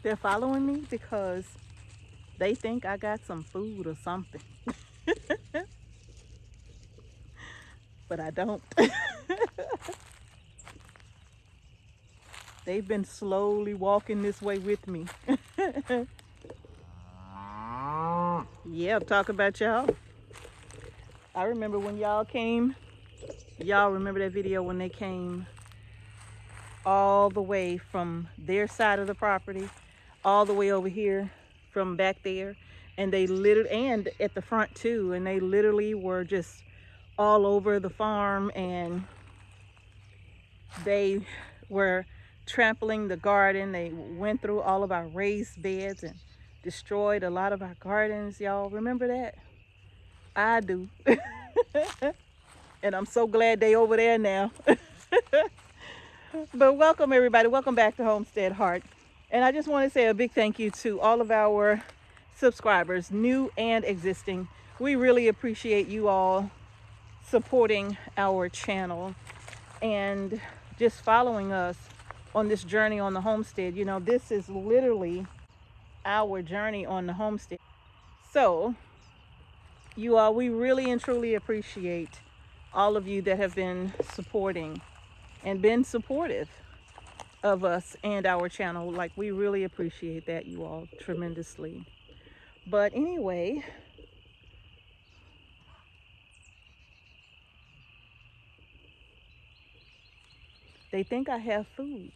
They're following me because they think I got some food or something, but I don't. They've been slowly walking this way with me. Yeah, talk about y'all. I remember when y'all came. Y'all remember that video when they came all the way from their side of the property, all the way over here from back there. And they literally, and at the front too, and they literally were just all over the farm, and they were trampling the garden. They went through all of our raised beds and destroyed a lot of our gardens. Y'all remember that? I do. And I'm so glad they over there now. But welcome everybody. Welcome back to Homestead Heart. And I just want to say a big thank you to all of our subscribers, new and existing. We really appreciate you all supporting our channel and just following us on this journey on the homestead. You know, this is literally our journey on the homestead. So you all, we really and truly appreciate all of you that have been supporting and been supportive of us and our channel. Like, we really appreciate that, you all, tremendously. But anyway, they think I have food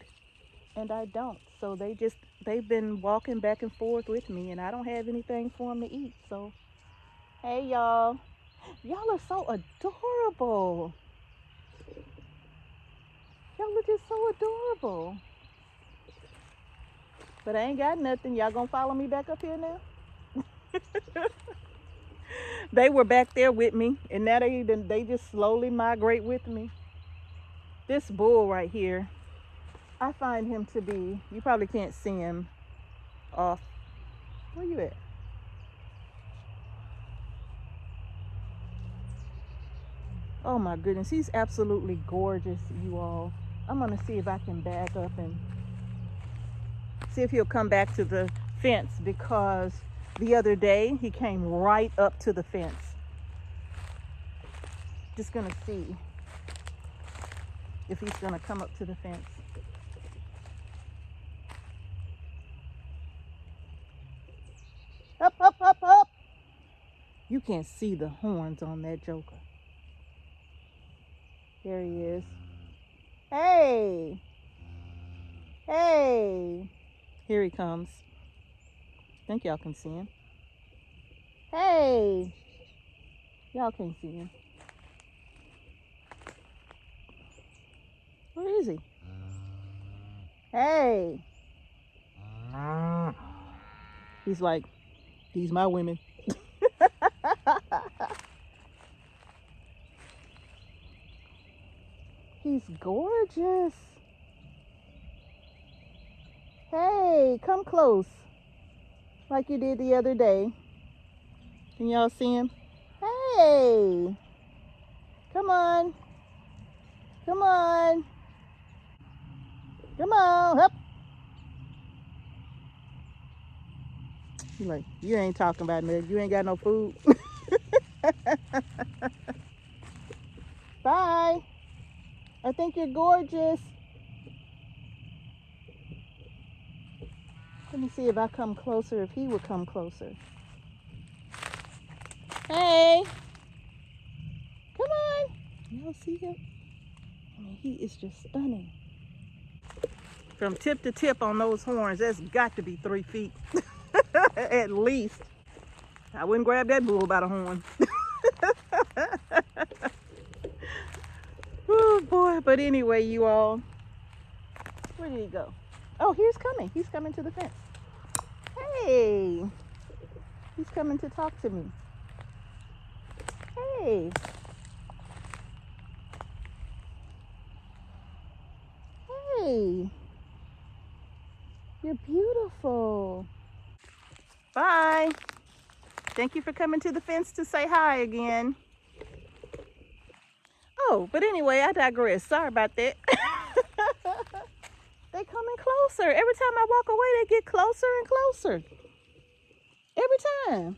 and I don't. So they've been walking back and forth with me, and I don't have anything for them to eat. So hey y'all, y'all are so adorable. Y'all are just so adorable. But I ain't got nothing. Y'all gonna follow me back up here now? They were back there with me, and now they just slowly migrate with me. This bull right here, I find him to be, you probably can't see him off. Where you at? Oh my goodness, he's absolutely gorgeous, you all. I'm gonna see if I can back up and see if he'll come back to the fence, because the other day he came right up to the fence. Just gonna see if he's gonna come up to the fence. Up, up, up, up. You can't see the horns on that joker. There he is. Hey. Hey. Here he comes. I think y'all can see him. Hey. Y'all can't see him. Where is he? Hey. He's like, these my women. He's gorgeous. Hey, come close. Like you did the other day. Can y'all see him? Hey. Come on. Come on. Come on. Up. He's like, you ain't talking about nothing. You ain't got no food. Bye. I think you're gorgeous. Let me see if I come closer, if he would come closer. Hey. Come on. Y'all see him? I mean, he is just stunning. From tip to tip on those horns, that's got to be 3 feet. At least. I wouldn't grab that bull by the horn. Oh boy. But anyway, you all, where did he go? Oh, he's coming. He's coming to the fence. Hey. He's coming to talk to me. Hey. Hey. You're beautiful. Bye. Thank you for coming to the fence to say hi again. Oh, but anyway, I digress. Sorry about that. They coming closer. Every time I walk away, they get closer and closer. Every time.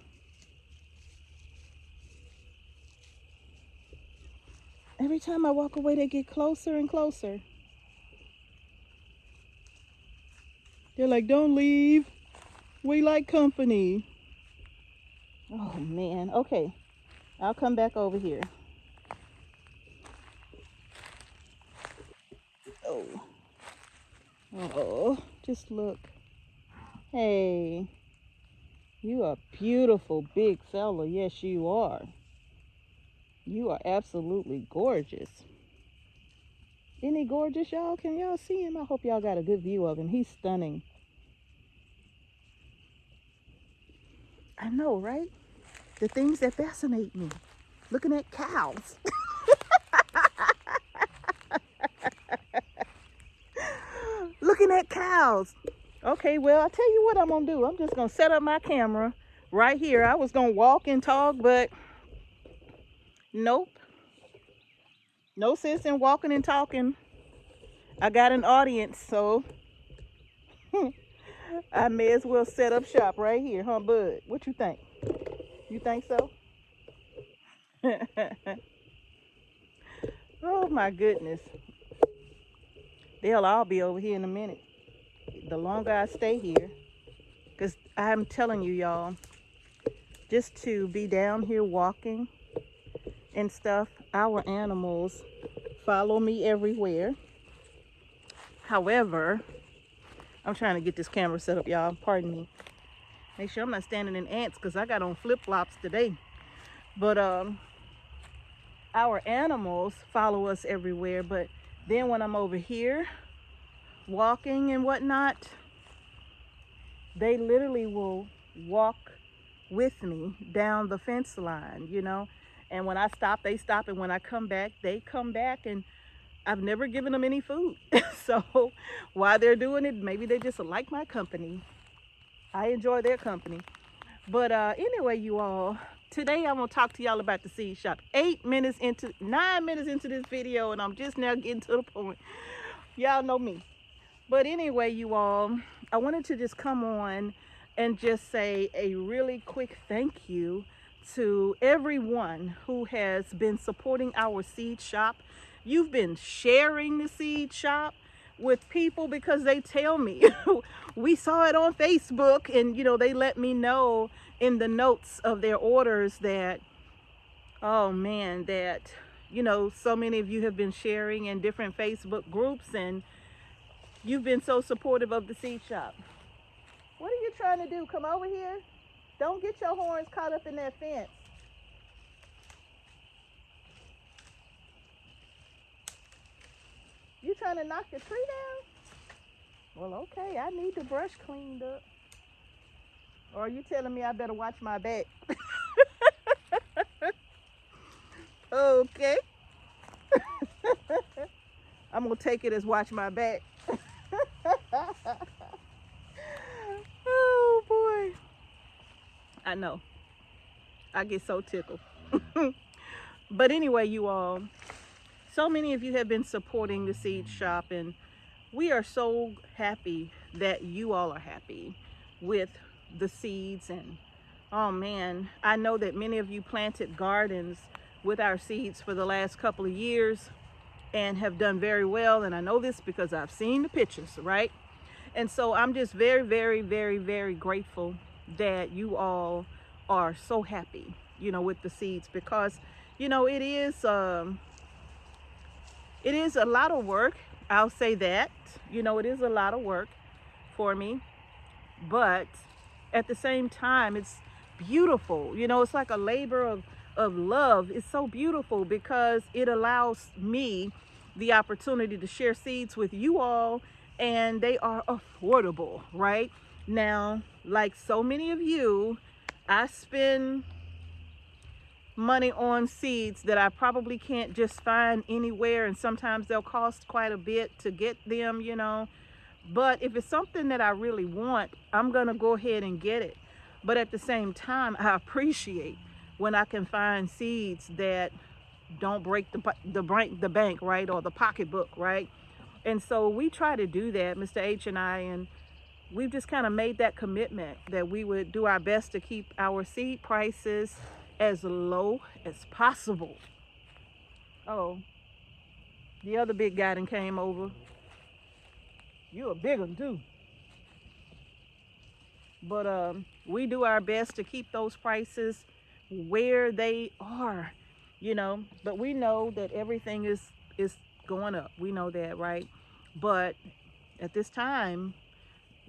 Every time I walk away, they get closer and closer. They're like, don't leave. We like company. Oh, man. Okay. I'll come back over here. Oh. Oh, just look. Hey. You are a beautiful big fella. Yes, you are. You are absolutely gorgeous. Isn't he gorgeous, y'all? Can y'all see him? I hope y'all got a good view of him. He's stunning. I know, right? The things that fascinate me. Looking at cows. Looking at cows. Okay, well, I'll tell you what I'm going to do. I'm just going to set up my camera right here. I was going to walk and talk, but nope. No sense in walking and talking. I got an audience, so I may as well set up shop right here, huh, bud? What you think? You think so? Oh, my goodness. They'll all be over here in a minute. The longer I stay here, because I'm telling you, y'all, just to be down here walking and stuff, our animals follow me everywhere. However, I'm trying to get this camera set up, y'all. Pardon me. Make sure I'm not standing in ants because I got on flip-flops today. But our animals follow us everywhere. But then when I'm over here walking and whatnot, they literally will walk with me down the fence line, you know. And when I stop, they stop. And when I come back, they come back. And I've never given them any food. So while they're doing it, maybe they just like my company. I enjoy their company. But anyway, you all, today I'm going to talk to y'all about the seed shop. 9 minutes into this video, and I'm just now getting to the point. Y'all know me. But anyway, you all, I wanted to just come on and just say a really quick thank you to everyone who has been supporting our seed shop. You've been sharing the seed shop with people because they tell me we saw it on Facebook, and you know, they let me know in the notes of their orders that, oh man, that, you know, so many of you have been sharing in different Facebook groups, and you've been so supportive of the seed shop. What are you trying to do? Come over here. Don't get your horns caught up in that fence. You trying to knock the tree down? Well, okay, I need the brush cleaned up. Or are you telling me I better watch my back? Okay. I'm going to take it as watch my back. Oh, boy. I know. I get so tickled. But anyway, you all, so many of you have been supporting the seed shop, and we are so happy that you all are happy with the seeds. And oh man, I know that many of you planted gardens with our seeds for the last couple of years and have done very well. And I know this because I've seen the pictures, right? And so I'm just very, very, very, very grateful that you all are so happy, you know, with the seeds, because, you know, it is a lot of work. I'll say that, you know, it is a lot of work for me, but at the same time, it's beautiful. You know, it's like a labor of love. It's so beautiful because it allows me the opportunity to share seeds with you all, and they are affordable, right? Now, like so many of you, I spend money on seeds that I probably can't just find anywhere, and sometimes they'll cost quite a bit to get them, you know. But if it's something that I really want, I'm gonna go ahead and get it. But at the same time, I appreciate when I can find seeds that don't break the bank, right, or the pocketbook, right? And so we try to do that, Mr. H and I, and we've just kind of made that commitment that we would do our best to keep our seed prices as low as possible. Oh, the other big guy that came over. You a big one too. But we do our best to keep those prices where they are, But we know that everything is going up. We know that, right? But at this time,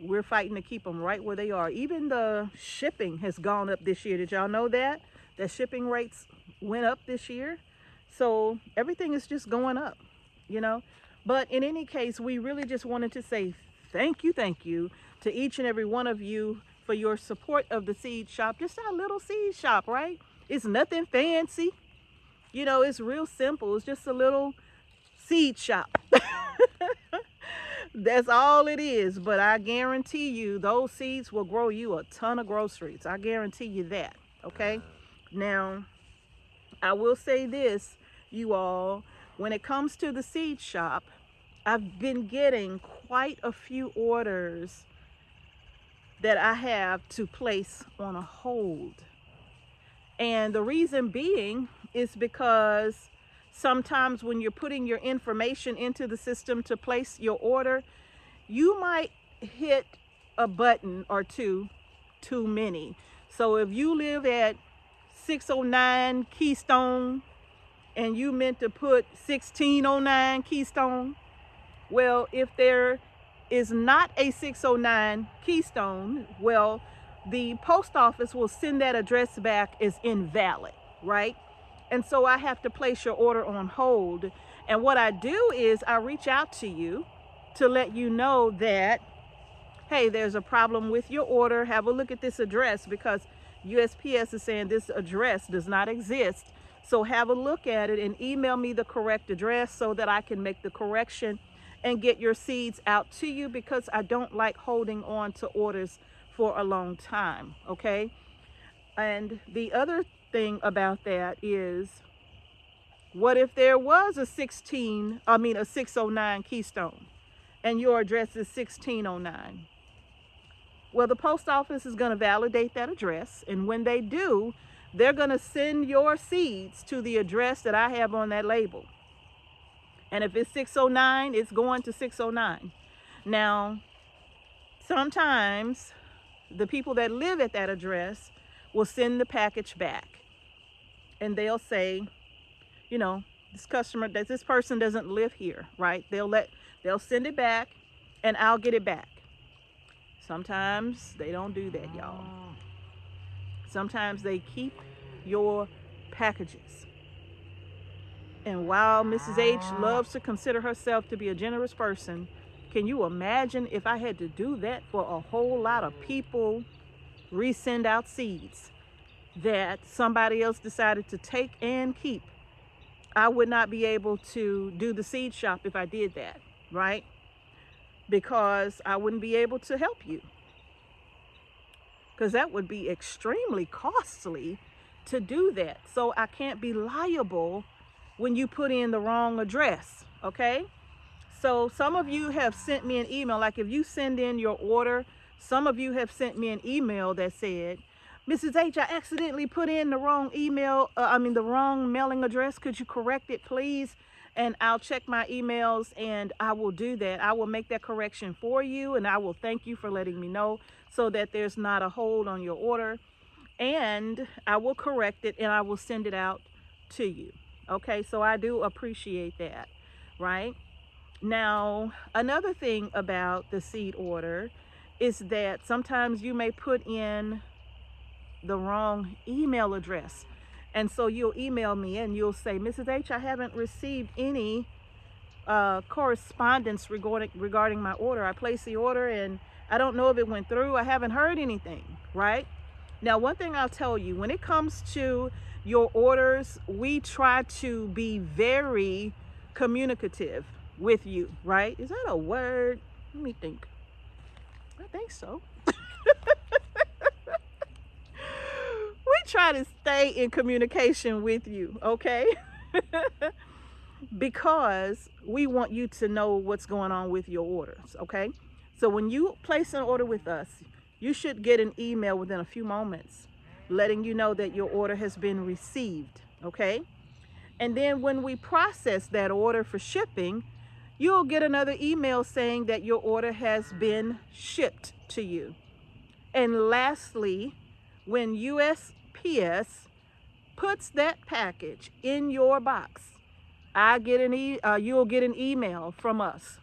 we're fighting to keep them right where they are. Even the shipping has gone up this year. Did y'all know that? The shipping rates went up this year. So everything is just going up, you know. But in any case, we really just wanted to say thank you to each and every one of you for your support of the seed shop. Just our little seed shop, right? It's nothing fancy. It's real simple. It's just a little seed shop. That's all it is. But I guarantee you, those seeds will grow you a ton of groceries. I guarantee you that. Okay? Now, I will say this, you all. When it comes to the seed shop, I've been getting quite a few orders that I have to place on a hold. And the reason being is because sometimes when you're putting your information into the system to place your order, you might hit a button or two too many. So if you live at 609 Keystone and you meant to put 1609 Keystone, well, if there is not a 609 Keystone, well, the post office will send that address back as invalid, right? And so I have to place your order on hold. And what I do is I reach out to you to let you know that, hey, there's a problem with your order. Have a look at this address, because USPS is saying this address does not exist. So have a look at it and email me the correct address so that I can make the correction and get your seeds out to you, because I don't like holding on to orders for a long time, okay? And the other thing about that is, what if there was a 609 Keystone and your address is 1609? Well, the post office is going to validate that address, and when they do, they're going to send your seeds to the address that I have on that label. And if it's 609, it's going to 609. Now, sometimes the people that live at that address will send the package back, and they'll say, this person doesn't live here, right? They'll send it back and I'll get it back. Sometimes they don't do that, y'all. Sometimes they keep your packages. And while Mrs. H loves to consider herself to be a generous person, can you imagine if I had to do that for a whole lot of people, resend out seeds that somebody else decided to take and keep? I would not be able to do the seed shop if I did that, right? Because I wouldn't be able to help you. Because that would be extremely costly to do that. So I can't be liable when you put in the wrong address, okay? So some of you have sent me an email, like if you send in your order, some of you have sent me an email that said, Mrs. H, I accidentally put in the wrong the wrong mailing address. Could you correct it, please? And I'll check my emails and I will do that. I will make that correction for you, and I will thank you for letting me know so that there's not a hold on your order. And I will correct it and I will send it out to you. Okay, so I do appreciate that, right? Now, another thing about the seed order is that sometimes you may put in the wrong email address. And so you'll email me and you'll say, Mrs. H, I haven't received any correspondence regarding my order. I placed the order and I don't know if it went through. I haven't heard anything, right? Now, one thing I'll tell you, when it comes to your orders, we try to be very communicative with you, right? Is that a word? Let me think. I think so. We try to stay in communication with you, okay? because we want you to know what's going on with your orders, okay? So when you place an order with us, you should get an email within a few moments letting you know that your order has been received, okay? And then when we process that order for shipping, you'll get another email saying that your order has been shipped to you. And lastly, when USPS puts that package in your box, you'll get an email from us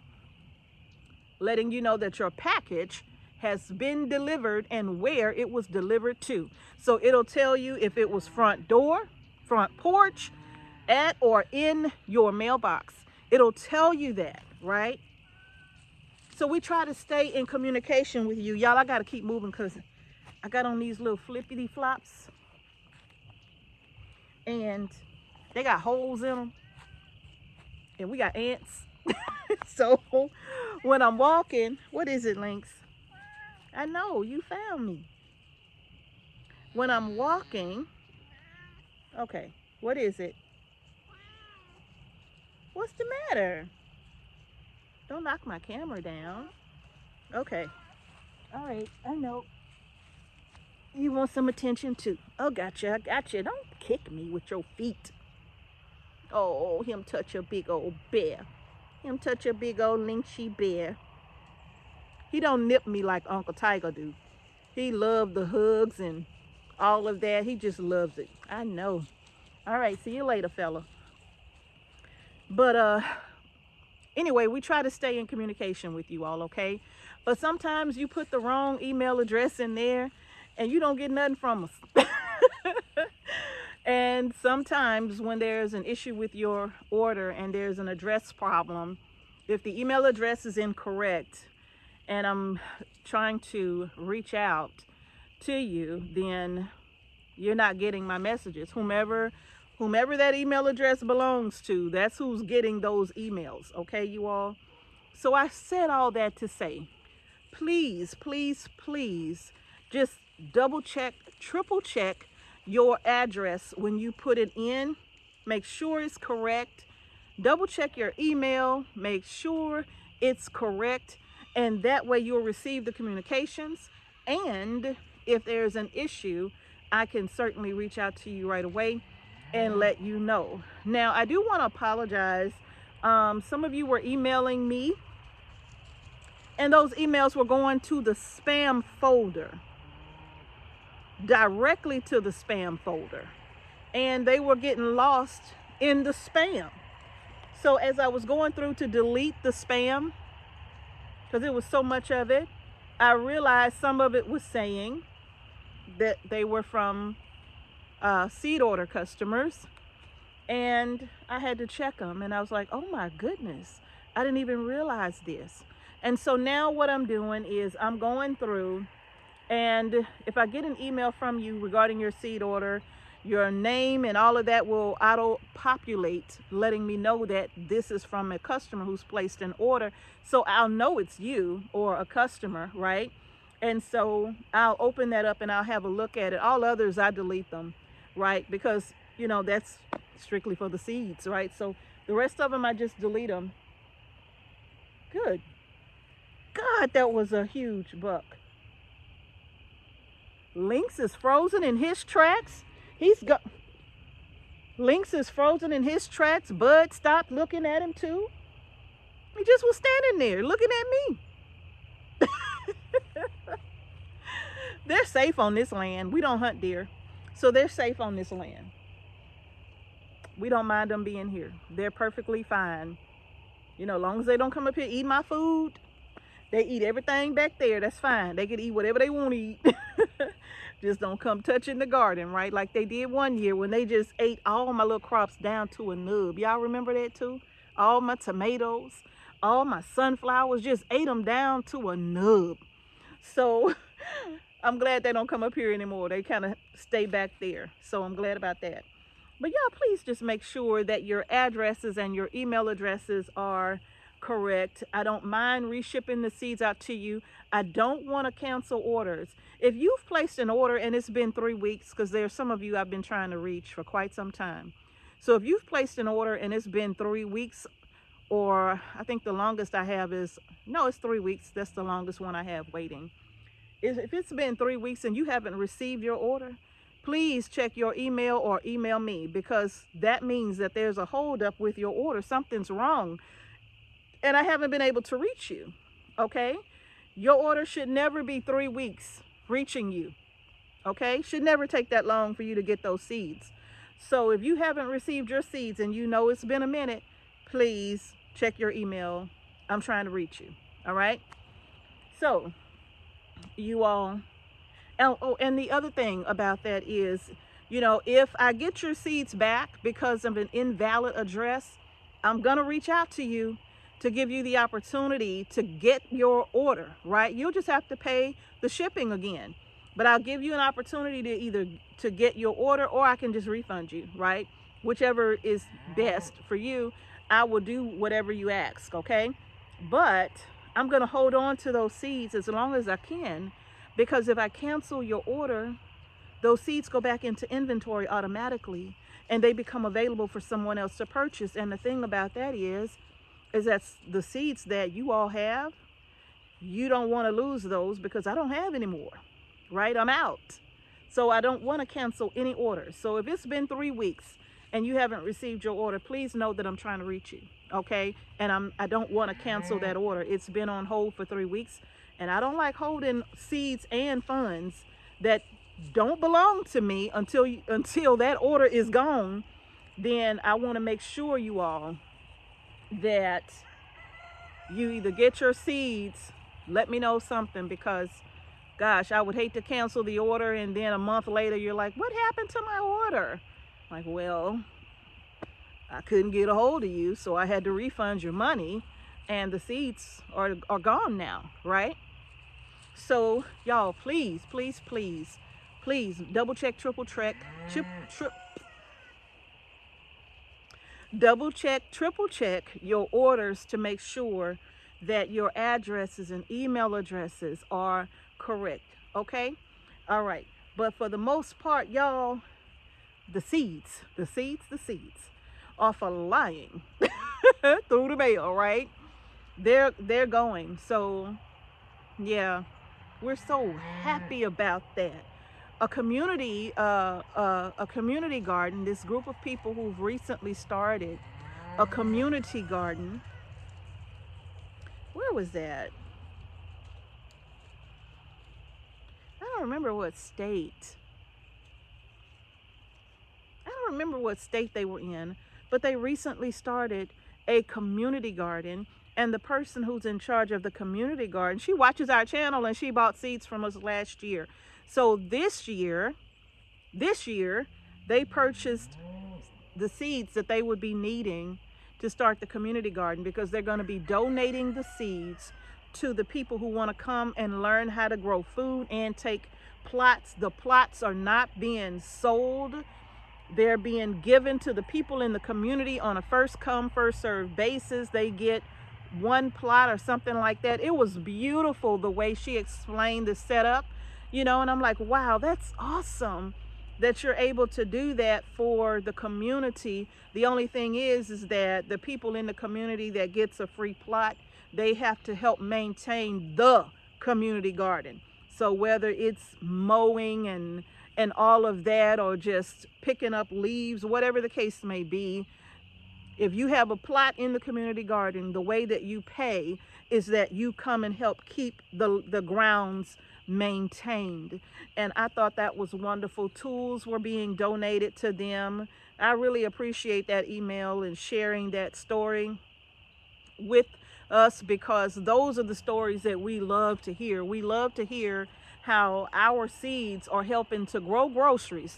letting you know that your package has been delivered and where it was delivered to. So it'll tell you if it was front door, front porch, at or in your mailbox. It'll tell you that, right? So we try to stay in communication with you. Y'all, I got to keep moving because I got on these little flippity flops and they got holes in them and we got ants. So when I'm walking, what is it, Lynx? I know, you found me. When I'm walking, okay, what is it? What's the matter? Don't knock my camera down. Okay. All right, I know. You want some attention too. Oh, gotcha, I gotcha. Don't kick me with your feet. Oh, him touch a big old bear. Him touch a big old lynchy bear. He don't nip me like Uncle Tiger do. He loved the hugs and all of that. He just loves it. I know. All right, see you later, fella. But anyway, we try to stay in communication with you all, okay? But sometimes you put the wrong email address in there and you don't get nothing from us. And sometimes when there's an issue with your order and there's an address problem, if the email address is incorrect and I'm trying to reach out to you, then you're not getting my messages. Whomever that email address belongs to, that's who's getting those emails, okay, you all? So I said all that to say, please, please, please, just double check, triple check your address when you put it in. Make sure it's correct. Double check your email, make sure it's correct, and that way you'll receive the communications. And if there's an issue, I can certainly reach out to you right away and let you know. Now, I do want to apologize. Some of you were emailing me and those emails were going to the spam folder, directly to the spam folder, and they were getting lost in the spam. So as I was going through to delete the spam, because it was so much of it, I realized some of it was saying that they were from seed order customers, and I had to check them, and I was like, oh my goodness, I didn't even realize this. And so now what I'm doing is I'm going through, and if I get an email from you regarding your seed order, your name and all of that will auto populate, letting me know that this is from a customer who's placed an order. So I'll know it's you or a customer, right? And so I'll open that up and I'll have a look at it. All others, I delete them, right? Because, you know, that's strictly for the seeds, right? So the rest of them, I just delete them. Good God, that was a huge buck. Lynx is frozen in his tracks. Lynx is frozen in his tracks. Bud stopped looking at him too. He just was standing there looking at me. They're safe on this land. We don't hunt deer, so they're safe on this land. We don't mind them being here. They're perfectly fine. You know, as long as they don't come up here eat my food. They eat everything back there. That's fine. They can eat whatever they want to eat. Just don't come touching the garden, right? Like they did one year when they just ate all my little crops down to a nub. Y'all remember that too? All my tomatoes, all my sunflowers, just ate them down to a nub. So I'm glad they don't come up here anymore. They kind of stay back there. So I'm glad about that. But y'all, please just make sure that your addresses and your email addresses are correct. I don't mind reshipping the seeds out to you. I don't want to cancel orders. If you've placed an order and it's been 3 weeks, because there's some of you I've been trying to reach for quite some time. So if you've placed an order and it's been 3 weeks, or I think the longest I have is, no, it's 3 weeks. That's the longest one I have waiting. If it's been 3 weeks and you haven't received your order, please check your email or email me, because that means that there's a holdup with your order. Something's wrong and I haven't been able to reach you. Okay? Your order should never be 3 weeks reaching you. Okay? Should never take that long for you to get those seeds. So if you haven't received your seeds and you know it's been a minute, please check your email. I'm trying to reach you. All right? So, you all, and the other thing about that is, if I get your seeds back because of an invalid address, I'm going to reach out to you to give you the opportunity to get your order, right? You'll just have to pay the shipping again. But I'll give you an opportunity to either to get your order, or I can just refund you, right? Whichever is best for you, I will do whatever you ask, okay? But I'm going to hold on to those seeds as long as I can, because if I cancel your order, those seeds go back into inventory automatically and they become available for someone else to purchase. And the thing about that is that the seeds that you all have, you don't want to lose those, because I don't have any more, right? I'm out. So I don't want to cancel any orders. So if it's been 3 weeks and you haven't received your order, please know that I'm trying to reach you, okay? And I don't want to cancel that order. It's been on hold for 3 weeks, and I don't like holding seeds and funds that don't belong to me until that order is gone. Then I want to make sure, you all, that you either get your seeds, let me know something, because gosh, I would hate to cancel the order and then a month later you're like, what happened to my order? Like, well, I couldn't get a hold of you, so I had to refund your money, and the seeds are gone now, right? So y'all, please, please, please, please double check, double check, triple check your orders to make sure that your addresses and email addresses are correct. Okay? All right. But for the most part, y'all, the seeds are flying through the mail, right? They're going. So yeah, we're so happy about that. A community garden, this group of people who've recently started a community garden. Where was that? I don't remember what state. I don't remember what state they were in, but they recently started a community garden. And the person who's in charge of the community garden, she watches our channel, and she bought seeds from us last year. So this year, they purchased the seeds that they would be needing to start the community garden, because they're going to be donating the seeds to the people who want to come and learn how to grow food and take plots. The plots are not being sold. They're being given to the people in the community on a first come, first served basis. They get one plot or something like that. It was beautiful the way she explained the setup, and I'm like, wow, that's awesome that you're able to do that for the community. The only thing is that the people in the community that gets a free plot, they have to help maintain the community garden. So whether it's mowing and all of that, or just picking up leaves, whatever the case may be, if you have a plot in the community garden, the way that you pay is that you come and help keep the grounds maintained. And I thought that was wonderful. Tools were being donated to them. I really appreciate that email and sharing that story with us, because those are the stories that we love to hear. We love to hear how our seeds are helping to grow groceries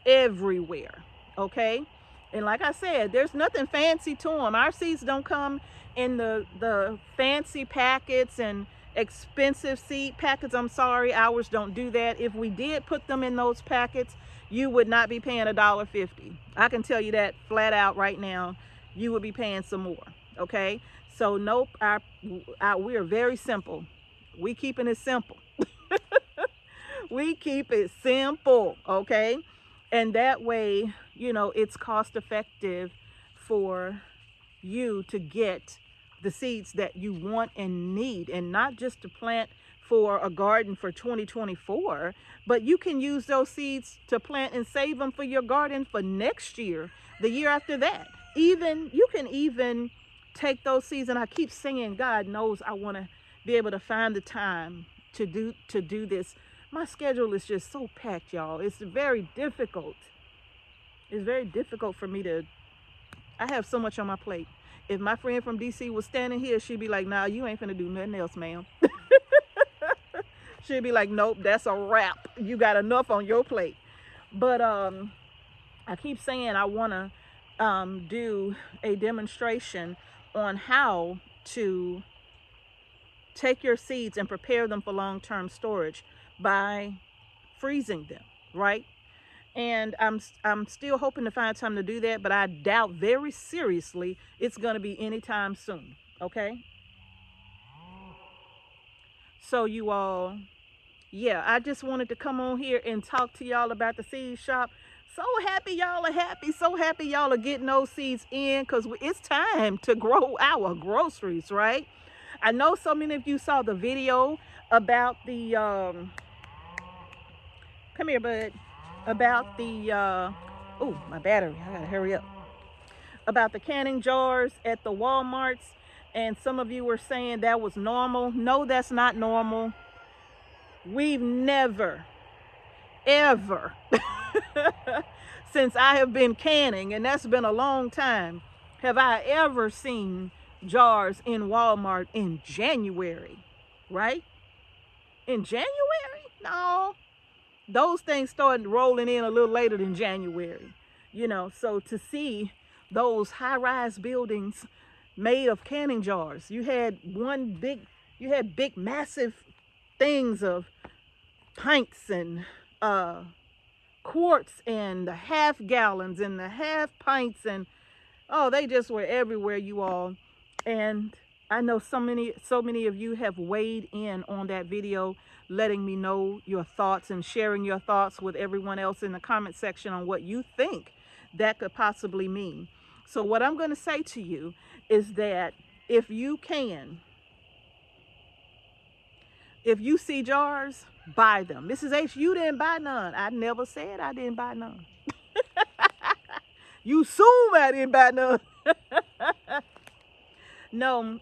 everywhere. Okay? And like I said, there's nothing fancy to them. Our seeds don't come in the fancy packets and expensive seed packets. I'm sorry, ours don't do that. If we did put them in those packets, you would not be paying $1.50. I can tell you that flat out right now. You would be paying some more. Okay? So nope, we are very simple. We keeping it simple. We keep it simple, okay? And that way it's cost effective for you to get the seeds that you want and need, and not just to plant for a garden for 2024, but you can use those seeds to plant and save them for your garden for next year, the year after that. Even you can even take those seeds, and I keep saying, God knows I want to be able to find the time to do this. My schedule is just so packed, y'all. It's very difficult. It's very difficult for me to, I have so much on my plate. If my friend from DC was standing here, she'd be like, nah, you ain't finna do nothing else, ma'am. She'd be like, nope, that's a wrap. You got enough on your plate. But I keep saying I want to do a demonstration on how to take your seeds and prepare them for long-term storage by freezing them, right? And I'm still hoping to find time to do that, but I doubt very seriously it's going to be anytime soon, okay? So you all, yeah, I just wanted to come on here and talk to y'all about the seed shop. So happy y'all are happy. So happy y'all are getting those seeds in, because it's time to grow our groceries, right? I know so many of you saw the video about the, come here, bud, about the, oh, my battery, I gotta hurry up. About the canning jars at the Walmarts, and some of you were saying that was normal. No, that's not normal. We've never, ever, since I have been canning, and that's been a long time, have I ever seen jars in Walmart in January, right? In January? No. Those things started rolling in a little later than January, so to see those high-rise buildings made of canning jars, you had big massive things of pints and quarts and the half gallons and the half pints, and oh, they just were everywhere, you all. And I know so many of you have weighed in on that video, letting me know your thoughts and sharing your thoughts with everyone else in the comment section on what you think that could possibly mean. So what I'm going to say to you is that if you see jars, buy them. Mrs. H, you didn't buy none. I never said I didn't buy none. You assume I didn't buy none. No,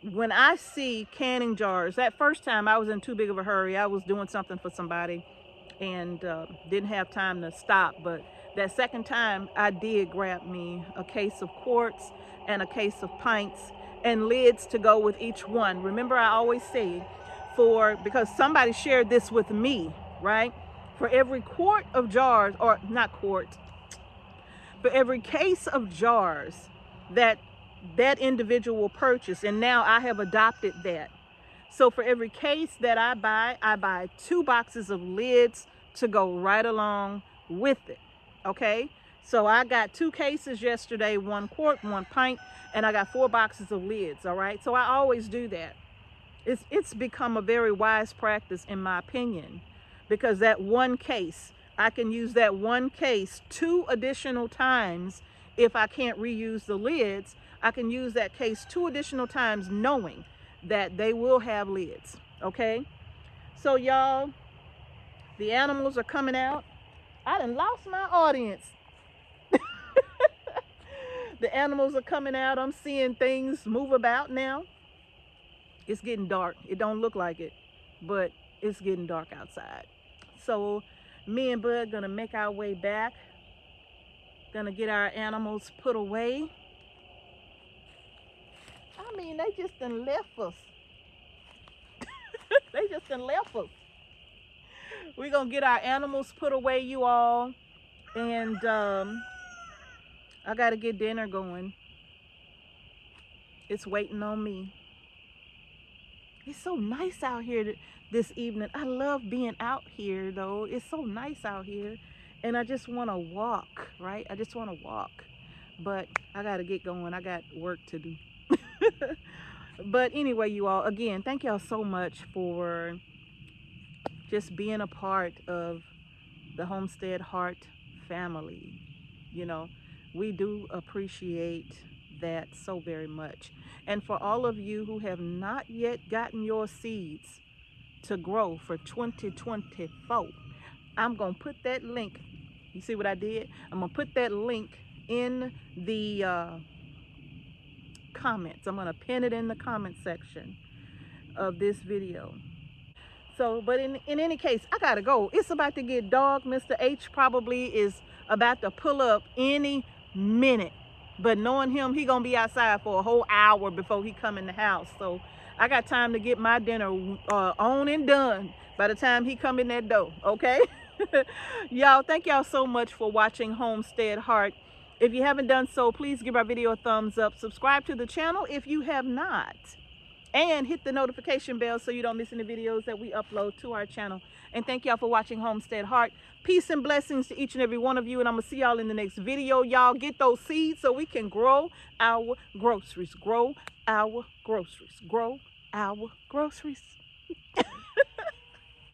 when I see canning jars, that first time I was in too big of a hurry. I was doing something for somebody and didn't have time to stop. But that second time, I did grab me a case of quarts and a case of pints and lids to go with each one. Remember, I always say, because somebody shared this with me, right? For every quart of jars, or not quart, for every case of jars that individual purchase, and now I have adopted that. So for every case that I buy 2 boxes of lids to go right along with it. Okay, so I got 2 cases yesterday, 1 quart, 1 pint, and I got 4 boxes of lids. All right, so I always do that. It's become a very wise practice, in my opinion, because that one case, I can use that one case 2 additional times. If I can't reuse the lids, I can use that case 2 additional times, knowing that they will have lids. Okay, so y'all, the animals are coming out. I done lost my audience. The animals are coming out. I'm seeing things move about now. It's getting dark. It don't look like it, but it's getting dark outside. So me and Bud gonna make our way back. Gonna get our animals put away. I mean, they just done left us. They just done left us. We're gonna get our animals put away, you all. And I gotta get dinner going. It's waiting on me. It's so nice out here this evening. I love being out here, though. It's so nice out here. And I just want to walk, right? I just want to walk. But I got to get going. I got work to do. But anyway, you all, again, thank y'all so much for just being a part of the Homestead Heart family. You know, we do appreciate that so very much. And for all of you who have not yet gotten your seeds to grow for 2024, I'm going to put that link. You see what I did? I'm going to put that link in the comments. I'm going to pin it in the comment section of this video. So, but in any case, I gotta go. It's about to get dark. Mr. H probably is about to pull up any minute. But knowing him, he gonna be outside for a whole hour before he come in the house. So I got time to get my dinner on and done by the time he come in that door, okay? Y'all, thank y'all so much for watching Homestead Heart. If you haven't done so, please give our video a thumbs up. Subscribe to the channel if you have not. And hit the notification bell so you don't miss any videos that we upload to our channel. And thank y'all for watching Homestead Heart. Peace and blessings to each and every one of you. And I'm going to see y'all in the next video. Y'all get those seeds so we can grow our groceries. Grow our groceries. Grow our groceries.